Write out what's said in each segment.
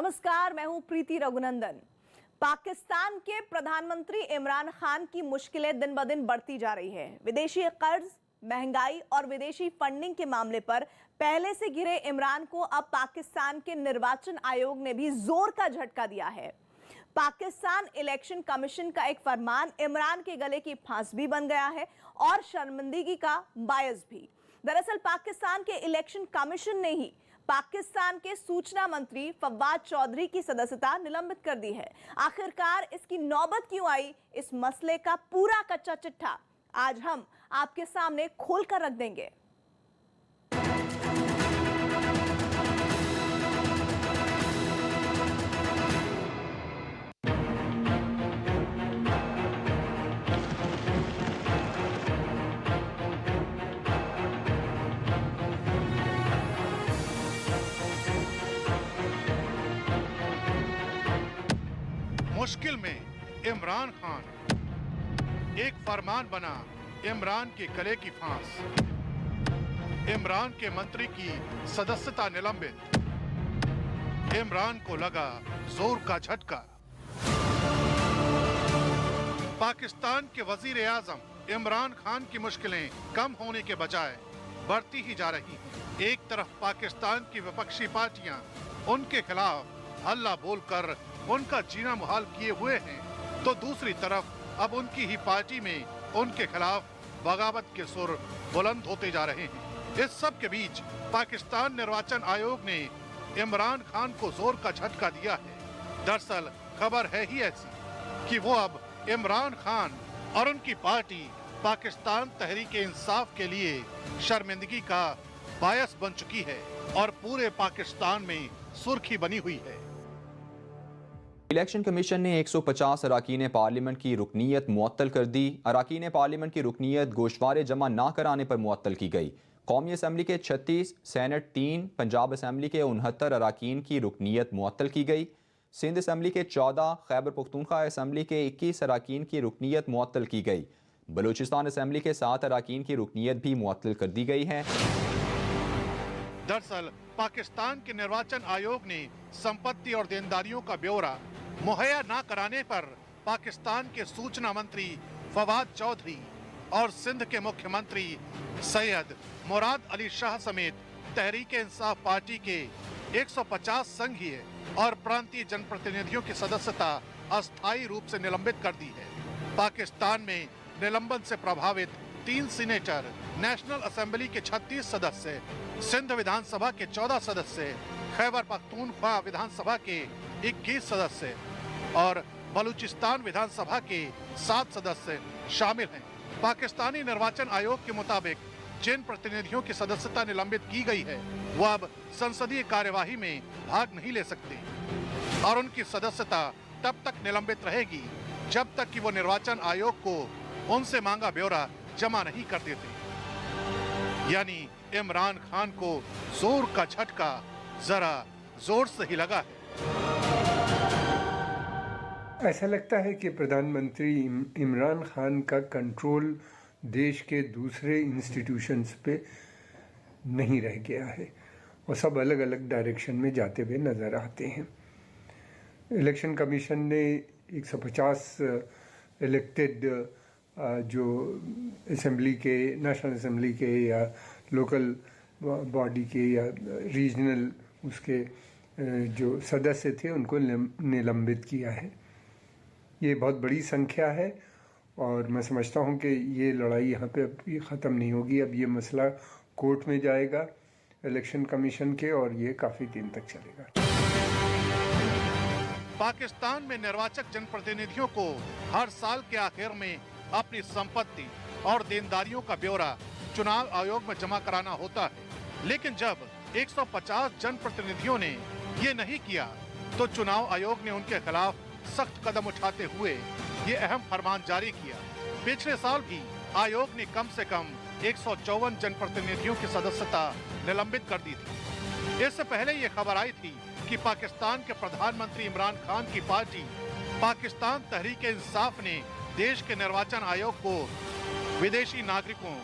नमस्कार, मैं हूं प्रीति रघुनंदन। पाकिस्तान के प्रधानमंत्री इमरान खान की मुश्किलें दिन ब दिन बढ़ती जा रही है। विदेशी कर्ज, महंगाई और विदेशी फंडिंग के मामले पर पहले से घिरे इमरान को अब पाकिस्तान के निर्वाचन आयोग ने भी जोर का झटका दिया है। पाकिस्तान इलेक्शन कमीशन का एक फरमान इमरान के गले की फांस भी बन गया है और शर्मिंदगी का बायस भी। दरअसल पाकिस्तान के इलेक्शन कमीशन ने ही पाकिस्तान के सूचना मंत्री फवाद चौधरी की सदस्यता निलंबित कर दी है। आखिरकार इसकी नौबत क्यों आई, इस मसले का पूरा कच्चा चिट्ठा आज हम आपके सामने खोलकर रख देंगे। मुश्किल में इमरान खान, एक फरमान बना इमरान के गले की फांस, इमरान के मंत्री की सदस्यता निलंबित, इमरान को लगा जोर का झटका। पाकिस्तान के वजीर आजम इमरान खान की मुश्किलें कम होने के बजाय बढ़ती ही जा रही हैं। एक तरफ पाकिस्तान की विपक्षी पार्टियां उनके खिलाफ हल्ला बोलकर उनका जीना मुहाल किए हुए हैं, तो दूसरी तरफ अब उनकी ही पार्टी में उनके खिलाफ बगावत के सुर बुलंद होते जा रहे हैं। इस सब के बीच पाकिस्तान निर्वाचन आयोग ने इमरान खान को जोर का झटका दिया है। दरअसल खबर है ही ऐसी कि वो अब इमरान खान और उनकी पार्टी पाकिस्तान तहरीक-ए-इंसाफ के लिए शर्मिंदगी का बायस बन चुकी है और पूरे पाकिस्तान में सुर्खी बनी हुई है। इलेक्शन कमीशन ने 150 अरकान पार्लियामेंट की रुकनीत मुअत्तल कर दी। अरकान पार्लियामेंट की रुकनीत गोशवारे जमा ना कराने पर मुअत्तल की गई। कौमी असम्बली के 36, सेनेट 3, पंजाब असम्बली के 69 अरकान की रुकनीत मुअत्तल की गई। सिंध असम्बली के 14, खैबर पख्तूनख्वा असम्बली के 21 अरकान की रुकनीत मुअत्तल की गई। बलूचिस्तान असम्बली के 7 अरकान की रुकनीत भी मुअत्तल कर दी गई है। दरअसल पाकिस्तान के निर्वाचन आयोग ने संपत्ति और देनदारियों का ब्यौरा मुहैया न कराने पर पाकिस्तान के सूचना मंत्री फवाद चौधरी और सिंध के मुख्यमंत्री सैयद मुराद अली शाह समेत तहरीक-ए-इंसाफ पार्टी के 150 संघीय और प्रांतीय जनप्रतिनिधियों की सदस्यता अस्थायी रूप से निलंबित कर दी है। पाकिस्तान में निलंबन से प्रभावित 3 सीनेटर, नेशनल असेंबली के 36 सदस्य, सिंध विधानसभा के 14 सदस्य, खैबर पख्तूनख्वा विधानसभा के 21 सदस्य और बलूचिस्तान विधानसभा के 7 सदस्य शामिल हैं। पाकिस्तानी निर्वाचन आयोग के मुताबिक जिन प्रतिनिधियों की सदस्यता निलंबित की गई है वो अब संसदीय कार्यवाही में भाग नहीं ले सकते और उनकी सदस्यता तब तक निलंबित रहेगी जब तक कि वो निर्वाचन आयोग को उनसे मांगा ब्यौरा जमा नहीं कर देते। यानी इमरान खान को जोर का झटका जरा जोर से ही लगा है। ऐसा लगता है कि प्रधानमंत्री इमरान खान का कंट्रोल देश के दूसरे इंस्टीट्यूशंस पे नहीं रह गया है और सब अलग अलग डायरेक्शन में जाते हुए नज़र आते हैं। इलेक्शन कमीशन ने 150 इलेक्टेड जो असेंबली के, नेशनल असेंबली के या लोकल बॉडी के या रीजनल उसके जो सदस्य थे उनको निलंबित किया है। ये बहुत बड़ी संख्या है और मैं समझता हूँ कि ये लड़ाई यहाँ पे अब ये ख़त्म नहीं होगी। अब ये मसला कोर्ट में जाएगा इलेक्शन कमीशन के और ये काफ़ी दिन तक चलेगा। पाकिस्तान में निर्वाचक जनप्रतिनिधियों को हर साल के आखिर में अपनी संपत्ति और देनदारियों का ब्यौरा चुनाव आयोग में जमा कराना होता है, लेकिन जब 150 जनप्रतिनिधियों ने ये नहीं किया तो चुनाव आयोग ने उनके खिलाफ सख्त कदम उठाते हुए ये अहम फरमान जारी किया। पिछले साल भी आयोग ने कम से कम 154 जनप्रतिनिधियों की सदस्यता निलंबित कर दी थी। इससे पहले ये खबर आई थी कि पाकिस्तान के प्रधानमंत्री इमरान खान की पार्टी पाकिस्तान तहरीक-ए-इंसाफ ने देश के निर्वाचन आयोग को विदेशी नागरिकों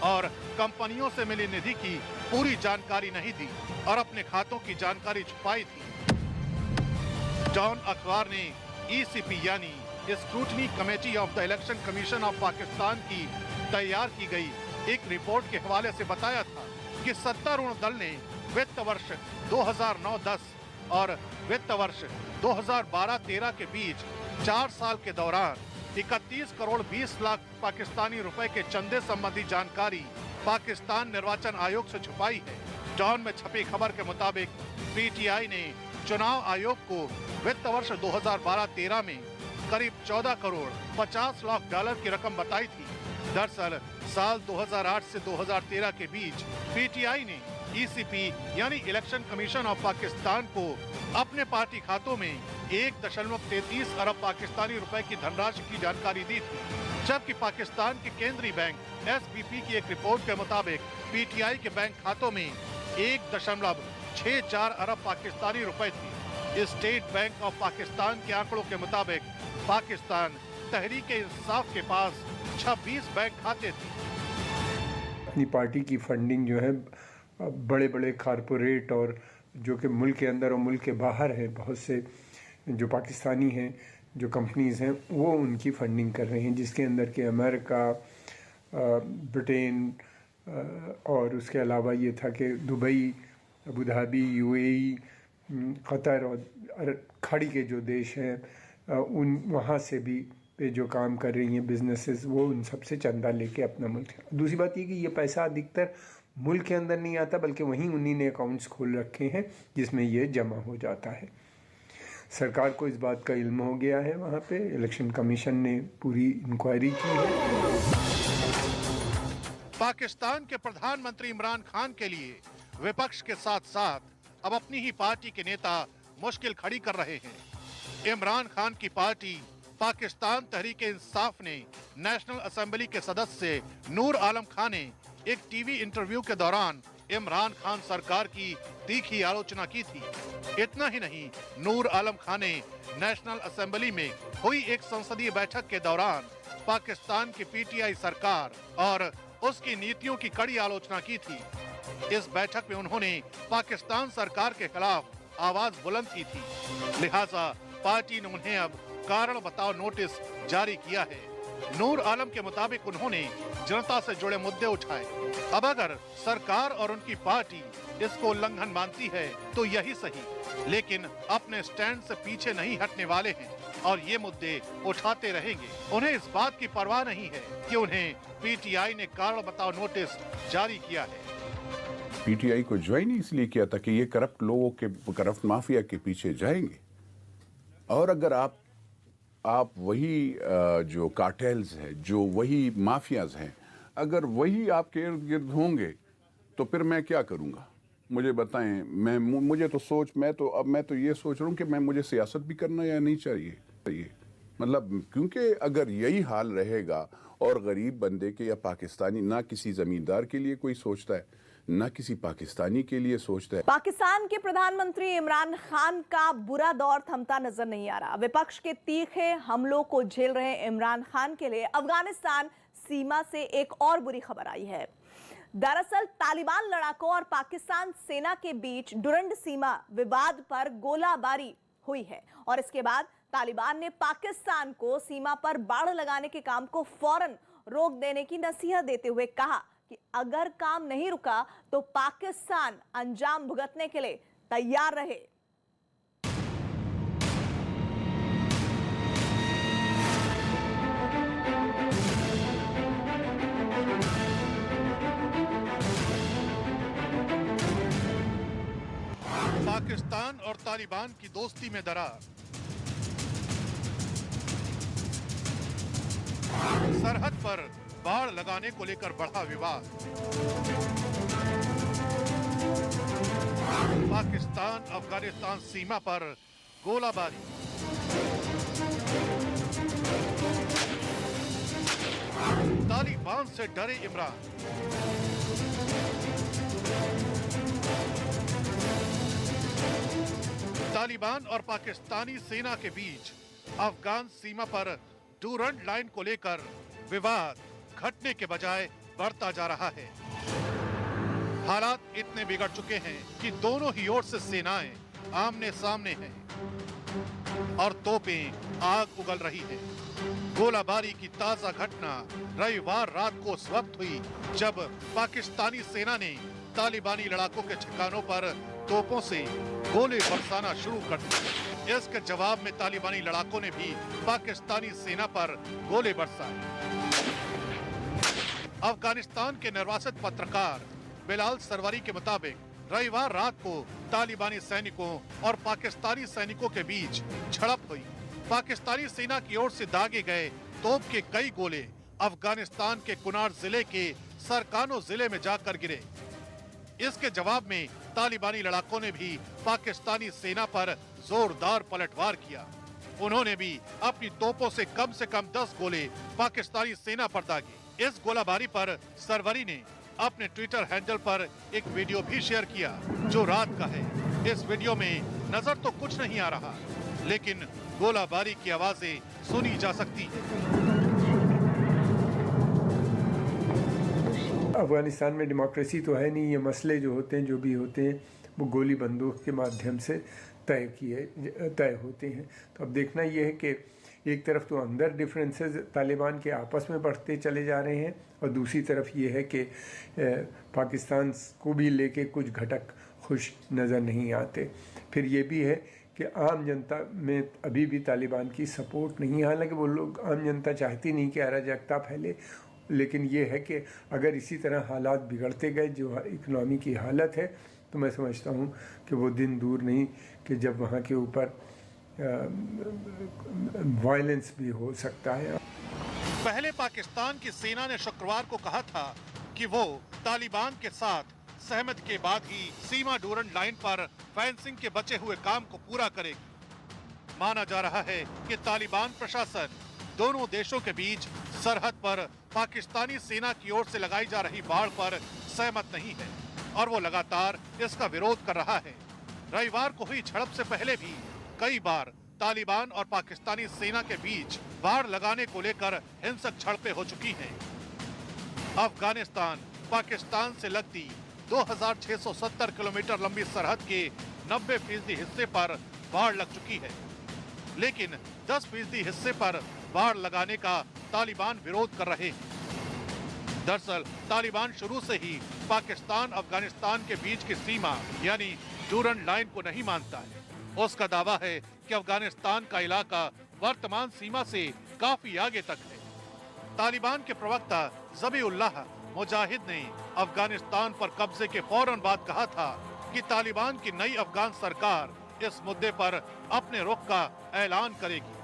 और कंपनियों से मिली निधि की पूरी जानकारी नहीं दी और अपने खातों की जानकारी छुपाई थी। डॉन अखबार ने ईसीपी यानी scrutiny committee of the election commission of Pakistan की तैयार की गई एक रिपोर्ट के हवाले से बताया था कि सत्तारूढ़ दल ने वित्त वर्ष 2009-10 और वित्त वर्ष 2012-13 के बीच 4 साल के दौरान 31 करोड़ 20 लाख पाकिस्तानी रुपए के चंदे संबंधी जानकारी पाकिस्तान निर्वाचन आयोग से छुपाई है। डॉन में छपी खबर के मुताबिक पीटीआई ने चुनाव आयोग को वित्त वर्ष 2012-13 में करीब 14 करोड़ 50 लाख डॉलर की रकम बताई थी। दरअसल साल 2008 से 2013 के बीच पीटीआई ने ईसीपी यानी इलेक्शन कमीशन ऑफ पाकिस्तान को अपने पार्टी खातों में 1.33 अरब पाकिस्तानी रुपए की धनराशि की जानकारी दी थी, जबकि पाकिस्तान के केंद्रीय बैंक एसबीपी की एक रिपोर्ट के मुताबिक पीटीआई के बैंक खातों में 1.64 अरब पाकिस्तानी रुपए थी। स्टेट बैंक ऑफ पाकिस्तान के आंकड़ों के मुताबिक पाकिस्तान तहरीक इंसाफ के पास 26 बैंक खाते थे। अपनी पार्टी की फंडिंग जो है बड़े बड़े कारपोरेट और जो कि मुल्क के अंदर और मुल्क के बाहर है, बहुत से जो पाकिस्तानी हैं जो कंपनीज़ हैं वो उनकी फंडिंग कर रहे हैं, जिसके अंदर के अमेरिका, ब्रिटेन और उसके अलावा ये था कि Dubai, Abu Dhabi, UAE, Qatar और खाड़ी के जो देश हैं उन वहाँ से भी पे जो काम कर रही हैं बिजनेसेस, वो उन सबसे चंदा लेके अपना मुल्क। दूसरी बात ये कि ये पैसा अधिकतर मुल्क के अंदर नहीं आता, बल्कि वहीं उन्हीं ने अकाउंट्स खोल रखे हैं जिसमें ये जमा हो जाता है। सरकार को इस बात का इल्म हो गया है, वहाँ पे इलेक्शन कमीशन ने पूरी इंक्वायरी की है। पाकिस्तान के प्रधानमंत्री इमरान खान के लिए विपक्ष के साथ साथ अब अपनी ही पार्टी के नेता मुश्किल खड़ी कर रहे हैं। इमरान खान की पार्टी पाकिस्तान तहरीक इंसाफ ने नेशनल असेंबली के सदस्य नूर आलम खान ने एक टीवी इंटरव्यू के दौरान इमरान खान सरकार की तीखी आलोचना की थी। इतना ही नहीं, नूर आलम खान ने नेशनल असेंबली में हुई एक संसदीय बैठक के दौरान पाकिस्तान की पीटीआई सरकार और उसकी नीतियों की कड़ी आलोचना की थी। इस बैठक में उन्होंने पाकिस्तान सरकार के खिलाफ आवाज बुलंद की थी। लिहाजा पार्टी ने उन्हें अब कारण बताओ नोटिस जारी किया है। नूर आलम के मुताबिक उन्होंने जनता से जुड़े मुद्दे उठाए। अब अगर सरकार और उनकी पार्टी इसको उल्लंघन मानती है तो यही सही, लेकिन अपने स्टैंड से पीछे नहीं हटने वाले हैं और ये मुद्दे उठाते रहेंगे। उन्हें इस बात की परवाह नहीं है कि उन्हें पीटीआई ने कारण बताओ नोटिस जारी किया है। पीटीआई को ज्वाइन इसलिए किया था कि ये करप्ट लोगों के, करप्ट माफिया के पीछे जाएंगे, और अगर आप वही जो कार्टेल्स हैं, जो वही माफियाज हैं, अगर वही आपके इर्द गिर्द होंगे तो फिर मैं क्या करूंगा? मुझे बताएं। मुझे तो मैं तो ये सोच रहा हूँ कि मुझे सियासत भी करना या नहीं चाहिए। मतलब क्योंकि अगर यही हाल रहेगा और गरीब बंदे के या पाकिस्तानी, ना किसी जमींदार के लिए कोई सोचता है, ना किसी पाकिस्तानी के लिए सोचता है। पाकिस्तान के प्रधानमंत्री इमरान खान का बुरा दौर थमता नजर नहीं आ रहा। विपक्ष के तीखे हमलों को झेल रहे इमरान खान के लिए अफगानिस्तान सीमा से एक और बुरी खबर आई है। दरअसल तालिबान लड़ाकों और पाकिस्तान सेना के बीच डुरंड सीमा विवाद पर गोलाबारी हुई है और इसके बाद तालिबान ने पाकिस्तान को सीमा पर बाड़ लगाने के काम को फौरन रोक देने की नसीहत देते हुए कहा कि अगर काम नहीं रुका तो पाकिस्तान अंजाम भुगतने के लिए तैयार रहे। पाकिस्तान और तालिबान की दोस्ती में दरार। सरहद पर बाड़ लगाने को लेकर बढ़ा विवाद। पाकिस्तान अफगानिस्तान सीमा पर गोलाबारी। तालिबान से डरे इमरान। तालिबान और पाकिस्तानी सेना के बीच अफगान सीमा पर डूरंड लाइन को लेकर विवाद घटने के बजाय बढ़ता जा रहा है। हालात इतने बिगड़ चुके हैं कि दोनों ही ओर से सेनाएं आमने सामने हैं। और तोपें आग उगल रही हैं। गोलाबारी की ताजा घटना रविवार रात को उस वक्त हुई जब पाकिस्तानी सेना ने तालिबानी लड़ाकों के ठिकानों पर तोपों से गोले बरसाना शुरू कर दिए। इसके जवाब में तालिबानी लड़ाकों ने भी पाकिस्तानी सेना पर गोले बरसाए। अफगानिस्तान के निर्वासित पत्रकार बिलाल सरवरी के मुताबिक रविवार रात को तालिबानी सैनिकों और पाकिस्तानी सैनिकों के बीच झड़प हुई। पाकिस्तानी सेना की ओर से दागे गए तोप के कई गोले अफगानिस्तान के कुनार जिले के सरकानो जिले में जाकर गिरे। इसके जवाब में तालिबानी लड़ाकों ने भी पाकिस्तानी सेना पर जोरदार पलटवार किया। उन्होंने भी अपनी तोपों से कम 10 गोले पाकिस्तानी सेना पर दागे। इस गोलाबारी पर सरवरी ने अपने ट्विटर हैंडल पर एक वीडियो भी शेयर किया जो रात का है। इस वीडियो में नजर तो कुछ नहीं आ रहा, लेकिन गोलाबारी की आवाजें सुनी जा सकती है। अफगानिस्तान में डेमोक्रेसी तो है नहीं। ये मसले जो होते हैं, जो भी होते हैं, वो गोली बंदूक के माध्यम से तय होते हैं। तो अब देखना ये है कि एक तरफ तो अंदर डिफरेंसेस तालिबान के आपस में बढ़ते चले जा रहे हैं और दूसरी तरफ ये है कि पाकिस्तान को भी लेके कुछ घटक खुश नज़र नहीं आते। फिर ये भी है कि आम जनता में अभी भी तालिबान की सपोर्ट नहीं है। हालांकि वो लोग, आम जनता चाहती नहीं कि अराजकता फैले, लेकिन ये है कि अगर इसी तरह हालात बिगड़ते गए, जो इकनॉमी की हालत है, तो मैं समझता हूँ कि वो दिन दूर नहीं कि जब वहाँ के ऊपर वायलेंस भी हो सकता है। पहले पाकिस्तान की सेना ने शुक्रवार को कहा था कि वो तालिबान के साथ सहमति के बाद ही सीमा ड्यूरेंट लाइन पर फेंसिंग के बचे हुए काम को पूरा करेगी। माना जा रहा है कि तालिबान प्रशासन दोनों देशों के बीच सरहद पर पाकिस्तानी सेना की ओर से लगाई जा रही बाड़ पर सहमत नहीं है और वो लगातार इसका विरोध कर रहा है। रविवार को हुई झड़प से पहले भी कई बार तालिबान और पाकिस्तानी सेना के बीच बाड़ लगाने को लेकर हिंसक झड़पें हो चुकी हैं। अफगानिस्तान पाकिस्तान से लगती 2670 किलोमीटर लंबी सरहद के 90% हिस्से पर बाड़ लग चुकी है, लेकिन 10% हिस्से पर बाड़ लगाने का तालिबान विरोध कर रहे हैं। दरअसल तालिबान शुरू से ही पाकिस्तान अफगानिस्तान के बीच की सीमा यानी ड्यूरेंट लाइन को नहीं मानता है। उसका दावा है कि अफगानिस्तान का इलाका वर्तमान सीमा से काफी आगे तक है। तालिबान के प्रवक्ता ज़बीउल्लाह मुजाहिद ने अफगानिस्तान पर कब्जे के फौरन बाद कहा था कि तालिबान की नई अफगान सरकार इस मुद्दे पर अपने रुख का ऐलान करेगी।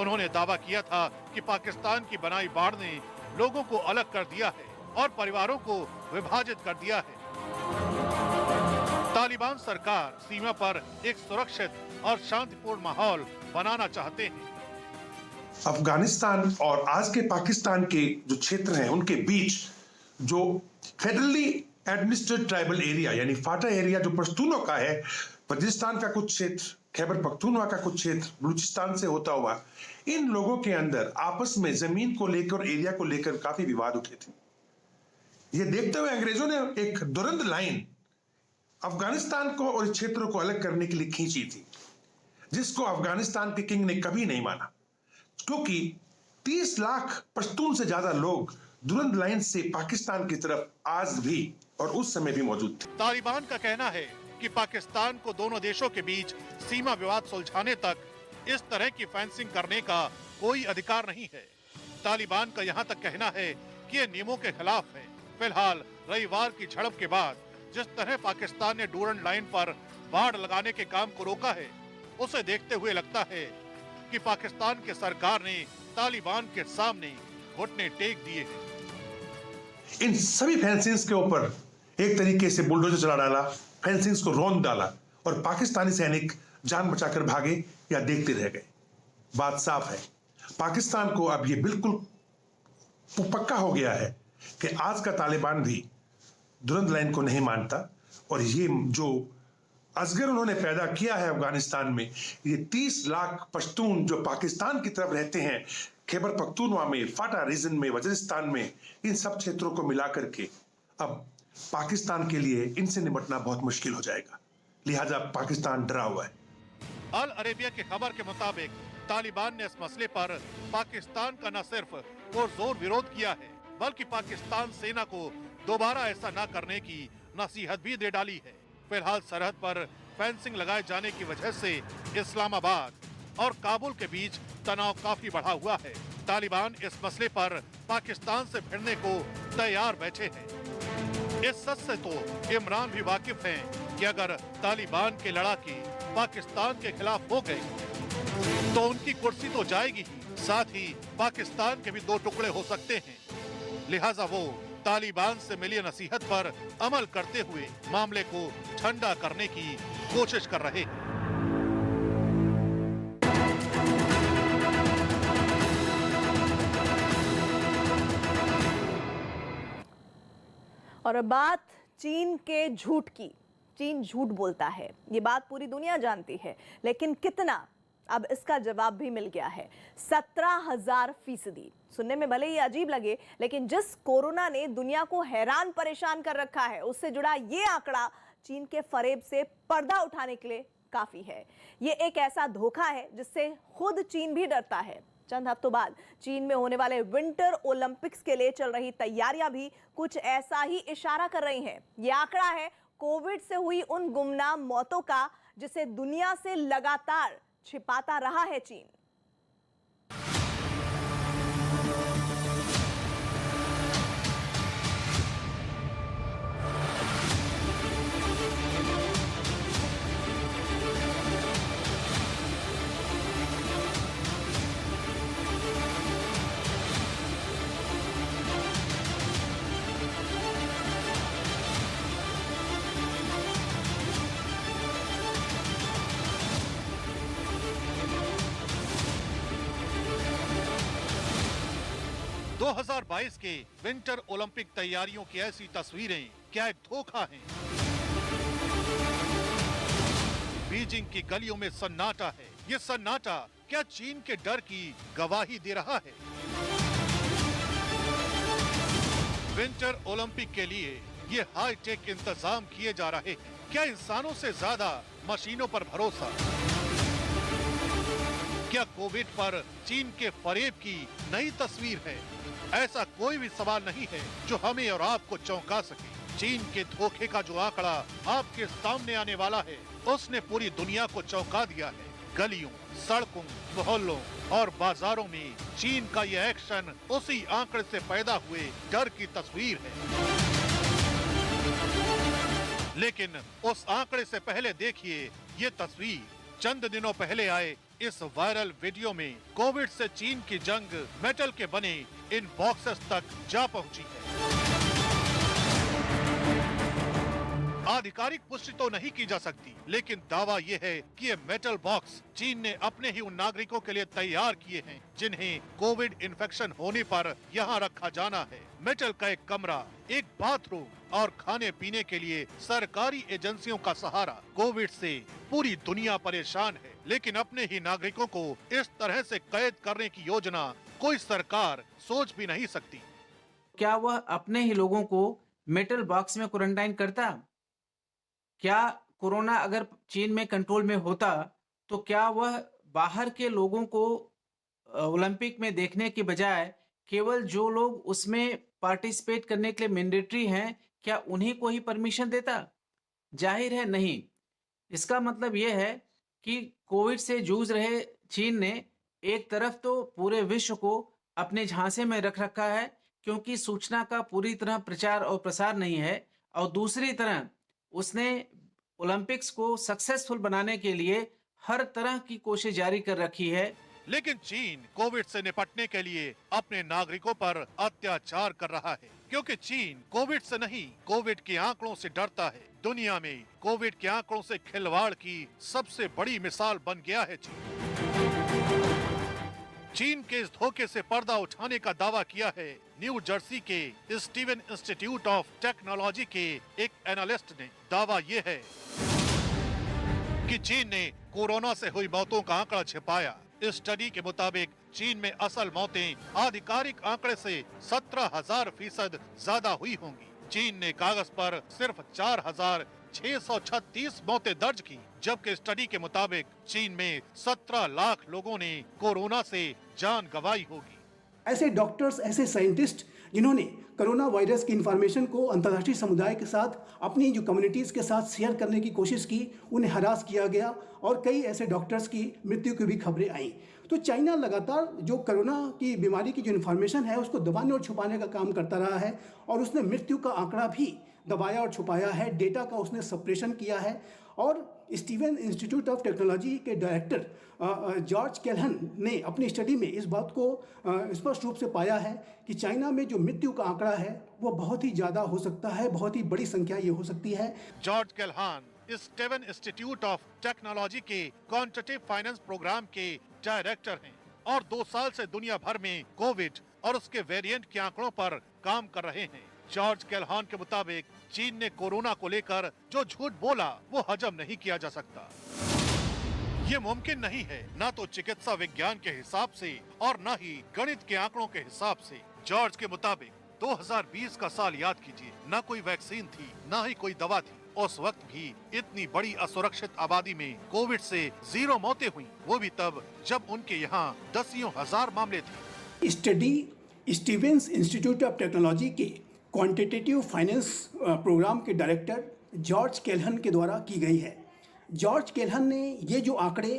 उन्होंने दावा किया था कि पाकिस्तान की बनाई बाड़ ने लोगों को अलग कर दिया है और परिवारों को विभाजित कर दिया है। तालिबान सरकार सीमा पर एक सुरक्षित और शांतिपूर्ण माहौल बनाना चाहते हैं। अफगानिस्तान और आज के पाकिस्तान के जो क्षेत्र हैं उनके बीच जो फेडरली एडमिनिस्ट्रेटेड ट्राइबल एरिया यानी फाटा एरिया जो पश्तूनों का है, बलूचिस्तान का कुछ क्षेत्र, खैबर पख्तूनख्वा का कुछ क्षेत्र बलूचिस्तान से होता हुआ, इन लोगों के अंदर आपस में जमीन को लेकर, एरिया को लेकर काफी विवाद उठे थे। ये देखते हुए अंग्रेजों ने एक दुरंद लाइन अफगानिस्तान को और इस क्षेत्रों को अलग करने के लिए खींची थी, जिसको अफगानिस्तान के किंग ने कभी नहीं माना, क्योंकि 30 लाख पश्तून से ज्यादा लोग दुरंद लाइन से पाकिस्तान की तरफ आज भी और उस समय भी मौजूद थे। तालिबान का कहना है कि पाकिस्तान को दोनों देशों के बीच सीमा विवाद सुलझाने तक इस तरह की फेंसिंग करने का कोई अधिकार नहीं है। तालिबान का यहाँ तक कहना है कि ये नियमों के खिलाफ है। फिलहाल रविवार की झड़प के बाद जिस तरह पाकिस्तान ने ड्यूरेंट लाइन पर बाड़ लगाने के काम को रोका है, उसे देखते हुए लगता है कि पाकिस्तान की सरकार ने तालिबान के सामने घुटने टेक दिए हैं। इन सभी फेंसिंग्स के ऊपर एक तरीके से बुलडोजर चला डाला, फेंसिंग्स को रौंद डाला और पाकिस्तानी सैनिक जान बचाकर भागे या देखते रह गए। बात साफ है, पाकिस्तान को अब ये बिल्कुल पक्का हो गया है कि आज का तालिबान भी दुरंद लाइन को नहीं मानता और ये जो अजगर उन्होंने पैदा किया है अफगानिस्तान में, ये 30 लाख पश्तून जो पाकिस्तान की तरफ रहते हैं, खैबर पख्तूनख्वा में, फाटा रीजन में, वजीरिस्तान में, इन सब क्षेत्रों को मिलाकर के अब पाकिस्तान के लिए इनसे निपटना बहुत मुश्किल हो जाएगा। लिहाजा पाकिस्तान डरा हुआ है। अल अरेबिया की खबर के मुताबिक तालिबान ने इस मसले पर पाकिस्तान का न सिर्फ पुरजोर विरोध किया है, बल्कि पाकिस्तान सेना को दोबारा ऐसा न करने की नसीहत भी दे डाली है। फिलहाल सरहद पर फेंसिंग लगाए जाने की वजह से इस्लामाबाद और काबुल के बीच तनाव काफी बढ़ा हुआ है। तालिबान इस मसले पर पाकिस्तान से भिड़ने को तैयार बैठे हैं। इस सच से तो इमरान भी वाकिफ हैं कि अगर तालिबान के लड़ाके पाकिस्तान के खिलाफ हो गए तो उनकी कुर्सी तो जाएगी ही, साथ ही पाकिस्तान के भी दो टुकड़े हो सकते हैं। लिहाजा वो तालिबान से मिली नसीहत पर अमल करते हुए मामले को ठंडा करने की कोशिश कर रहे हैं। और अब बात चीन के झूठ की। चीन झूठ बोलता है, ये बात पूरी दुनिया जानती है, लेकिन कितना, अब इसका जवाब भी मिल गया है। 17,000%। सुनने में भले ही अजीब लगे, लेकिन जिस कोरोना ने दुनिया को हैरान परेशान कर रखा है, उससे जुड़ा ये आंकड़ा चीन के फरेब से पर्दा उठाने के लिए काफी है। ये एक ऐसा धोखा है जिससे खुद चीन भी डरता है। चंद हफ्तों बाद चीन में होने वाले विंटर ओलंपिक्स के लिए चल रही तैयारियां भी कुछ ऐसा ही इशारा कर रही हैं। ये आंकड़ा है कोविड से हुई उन गुमनाम मौतों का, जिसे दुनिया से लगातार छिपाता रहा है चीन। दो 2022 के विंटर ओलंपिक तैयारियों की ऐसी तस्वीरें क्या एक धोखा हैं? बीजिंग की गलियों में सन्नाटा है। ये सन्नाटा क्या चीन के डर की गवाही दे रहा है? विंटर ओलंपिक के लिए ये हाईटेक इंतजाम किए जा रहे हैं। क्या इंसानों से ज्यादा मशीनों पर भरोसा? क्या कोविड पर चीन के फरेब की नई तस्वीर है? ऐसा कोई भी सवाल नहीं है जो हमें और आपको चौंका सके। चीन के धोखे का जो आंकड़ा आपके सामने आने वाला है, उसने पूरी दुनिया को चौंका दिया है। गलियों, सड़कों, मोहल्लों और बाजारों में चीन का यह एक्शन उसी आंकड़े से पैदा हुए डर की तस्वीर है। लेकिन उस आंकड़े से पहले देखिए ये तस्वीर। चंद दिनों पहले आए इस वायरल वीडियो में कोविड से चीन की जंग मेटल के बने इन बॉक्सेस तक जा पहुंची है। आधिकारिक पुष्टि तो नहीं की जा सकती, लेकिन दावा ये है कि ये मेटल बॉक्स चीन ने अपने ही उन नागरिकों के लिए तैयार किए हैं जिन्हें कोविड इन्फेक्शन होने पर यहाँ रखा जाना है। मेटल का एक कमरा, एक बाथरूम और खाने पीने के लिए सरकारी एजेंसियों का सहारा। कोविड से पूरी दुनिया परेशान है, लेकिन अपने ही नागरिकों को इस तरह से कैद करने की योजना कोई सरकार सोच भी नहीं सकती। क्या वह अपने ही लोगों को मेटल बॉक्स में क्वारंटाइन करता? क्या कोरोना अगर चीन में कंट्रोल में होता तो क्या वह बाहर के लोगों को ओलंपिक में देखने के बजाय केवल जो लोग उसमें पार्टिसिपेट करने के लिए मैंडेटरी हैं, क्या उन्हीं को ही परमिशन देता? जाहिर है नहीं। इसका मतलब यह है कि कोविड से जूझ रहे चीन ने एक तरफ तो पूरे विश्व को अपने झांसे में रख रखा है क्योंकि सूचना का पूरी तरह प्रचार और प्रसार नहीं है, और दूसरी तरह उसने ओलंपिक्स को सक्सेसफुल बनाने के लिए हर तरह की कोशिश जारी कर रखी है। लेकिन चीन कोविड से निपटने के लिए अपने नागरिकों पर अत्याचार कर रहा है, क्योंकि चीन कोविड से नहीं, कोविड के आंकड़ों से डरता है। दुनिया में कोविड के आंकड़ों से खिलवाड़ की सबसे बड़ी मिसाल बन गया है चीन के इस धोखे से पर्दा उठाने का दावा किया है न्यू जर्सी के स्टीवन इंस्टीट्यूट ऑफ टेक्नोलॉजी के एक एनालिस्ट ने। दावा यह है कि चीन ने कोरोना से हुई मौतों का आंकड़ा छिपाया। इस स्टडी के मुताबिक चीन में असल मौतें आधिकारिक आंकड़े से 17,000% ज्यादा हुई होंगी। चीन ने कागज पर सिर्फ 4,000 636 मौतें दर्ज की, जबकि स्टडी के मुताबिक चीन में 17 लाख लोगों ने कोरोना से जान गंवाई होगी। ऐसे डॉक्टर्स, ऐसे साइंटिस्ट जिन्होंने कोरोना वायरस की इंफॉर्मेशन को अंतर्राष्ट्रीय समुदाय के साथ, अपनी जो कम्युनिटीज़ के साथ शेयर करने की कोशिश की, उन्हें हरास किया गया और कई ऐसे डॉक्टर्स की मृत्यु की भी खबरें आईं। तो चाइना लगातार जो कोरोना की बीमारी की जो इन्फॉर्मेशन है उसको दबाने और छुपाने का काम करता रहा है और उसने मृत्यु का आंकड़ा भी दबाया और छुपाया है, डेटा का उसने सप्रेशन किया है। और स्टीवन इंस्टीट्यूट ऑफ टेक्नोलॉजी के डायरेक्टर जॉर्ज कैल्हन ने अपनी स्टडी में इस बात को स्पष्ट रूप से पाया है कि चाइना में जो मृत्यु का आंकड़ा है वो बहुत ही ज़्यादा हो सकता है, बहुत ही बड़ी संख्या ये हो सकती है। George Calhoun Steven Institute of Technology के क्वांटिटेटिव फाइनेंस प्रोग्राम के डायरेक्टर हैं और 2 साल से दुनिया भर में कोविड और उसके वेरिएंट के आंकड़ों पर काम कर रहे हैं। जॉर्ज कैल्हन के मुताबिक चीन ने कोरोना को लेकर जो झूठ बोला वो हजम नहीं किया जा सकता। ये मुमकिन नहीं है, ना तो चिकित्सा विज्ञान के हिसाब से और न ही गणित के आंकड़ों के हिसाब से। जॉर्ज के मुताबिक 2020 का साल याद कीजिए, न कोई वैक्सीन थी, न ही कोई दवा थी। उस वक्त भी इतनी बड़ी असुरक्षित आबादी में कोविड से 0 मौतें हुई, वो भी तब जब उनके यहाँ दसियों हजार मामले थे। Study Stevens Institute of Technology के क्वांटिटेटिव फाइनेंस प्रोग्राम के डायरेक्टर जॉर्ज कैल्हन के द्वारा की गई है। जॉर्ज कैल्हन ने ये जो आंकड़े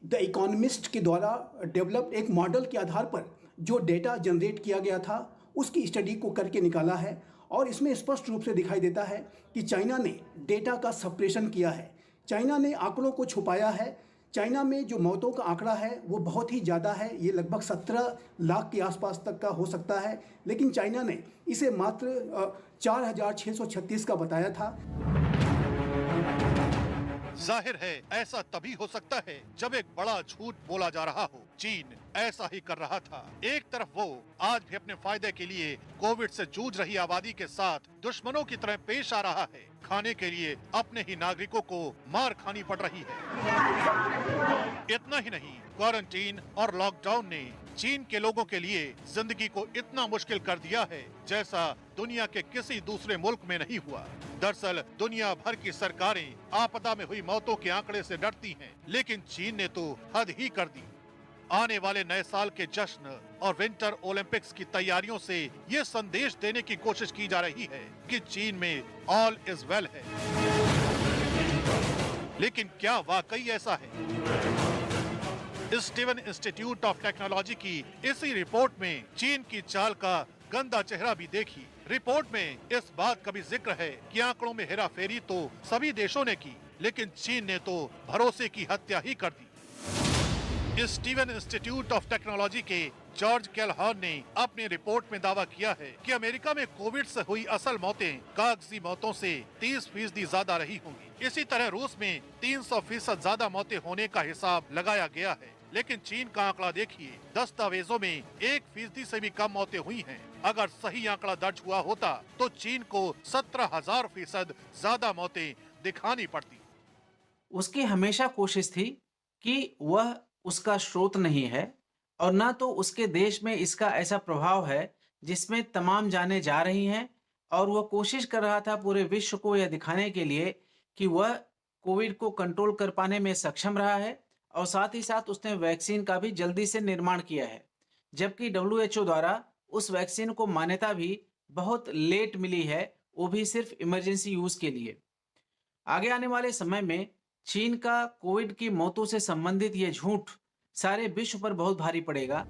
द इकोनॉमिस्ट के द्वारा डेवलप्ड एक मॉडल के आधार पर जो डेटा जनरेट किया गया था उसकी स्टडी को करके निकाला है और इसमें स्पष्ट रूप से दिखाई देता है कि चाइना ने डेटा का सप्रेशन किया है, चाइना ने आंकड़ों को छुपाया है। चाइना में जो मौतों का आंकड़ा है वो बहुत ही ज़्यादा है, ये लगभग 17 लाख के आसपास तक का हो सकता है, लेकिन चाइना ने इसे मात्र 4,636 का बताया था। जाहिर है ऐसा तभी हो सकता है जब एक बड़ा झूठ बोला जा रहा हो। चीन ऐसा ही कर रहा था। एक तरफ वो आज भी अपने फायदे के लिए कोविड से जूझ रही आबादी के साथ दुश्मनों की तरह पेश आ रहा है, खाने के लिए अपने ही नागरिकों को मार खानी पड़ रही है। इतना ही नहीं, क्वारंटीन और लॉकडाउन ने चीन के लोगों के लिए जिंदगी को इतना मुश्किल कर दिया है जैसा दुनिया के किसी दूसरे मुल्क में नहीं हुआ। दरअसल दुनिया भर की सरकारें आपदा में हुई मौतों के आंकड़े से डरती हैं, लेकिन चीन ने तो हद ही कर दी। आने वाले नए साल के जश्न और विंटर ओलंपिक्स की तैयारियों से ये संदेश देने की कोशिश की जा रही है कि चीन में ऑल इज वेल है। लेकिन क्या वाकई ऐसा है? स्टीवन इंस्टीट्यूट ऑफ टेक्नोलॉजी की इसी रिपोर्ट में चीन की चाल का गंदा चेहरा भी देखी। रिपोर्ट में इस बात का भी जिक्र है कि आंकड़ों में हेराफेरी तो सभी देशों ने की, लेकिन चीन ने तो भरोसे की हत्या ही कर दी। स्टीवन इंस्टीट्यूट ऑफ टेक्नोलॉजी के जॉर्ज कैल्हन ने अपनी रिपोर्ट में दावा किया है कि अमेरिका में कोविड से हुई असल मौतें कागजी मौतों से 30% ज्यादा रही होंगी। इसी तरह रूस में 300% ज्यादा मौतें होने का हिसाब लगाया गया है, लेकिन चीन का आंकड़ा देखिए, दस्तावेजों में 1% से भी कम मौतें हुई हैं। अगर सही आंकड़ा दर्ज हुआ होता तो चीन को 17,000% ज्यादा मौतें दिखानी पड़ती। उसकी हमेशा कोशिश थी कि वह उसका स्रोत नहीं है और न तो उसके देश में इसका ऐसा प्रभाव है जिसमें तमाम जानें जा रही हैं, और वह कोशिश कर रहा था पूरे विश्व को यह दिखाने के लिए कि वह कोविड को कंट्रोल कर पाने में सक्षम रहा है, और साथ ही साथ उसने वैक्सीन का भी जल्दी से निर्माण किया है, जबकि WHO द्वारा उस वैक्सीन को मान्यता भी बहुत लेट मिली है, वो भी सिर्फ इमरजेंसी यूज के लिए। आगे आने वाले समय में चीन का कोविड की मौतों से संबंधित ये झूठ सारे विश्व पर बहुत भारी पड़ेगा।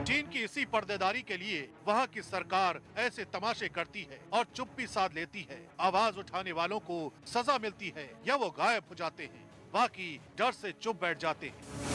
चीन की इसी पर्देदारी के लिए वहाँ की सरकार ऐसे तमाशे करती है और चुप्पी साध लेती है। आवाज उठाने वालों को सजा मिलती है या वो गायब हो जाते हैं, बाकी डर से चुप बैठ जाते हैं।